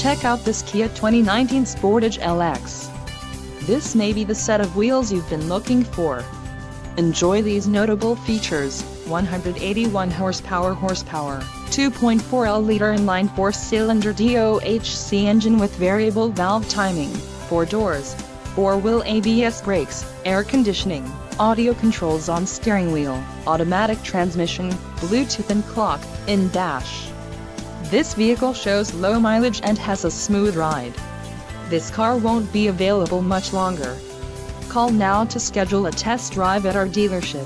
Check out this Kia 2019 Sportage LX. This may be the set of wheels you've been looking for. Enjoy these notable features: 181 horsepower, 2.4L inline 4-cylinder DOHC engine with variable valve timing, 4 doors, 4-wheel ABS brakes, air conditioning, audio controls on steering wheel, automatic transmission, Bluetooth and clock-in dash. This vehicle shows low mileage and has a smooth ride. This car won't be available much longer. Call now to schedule a test drive at our dealership.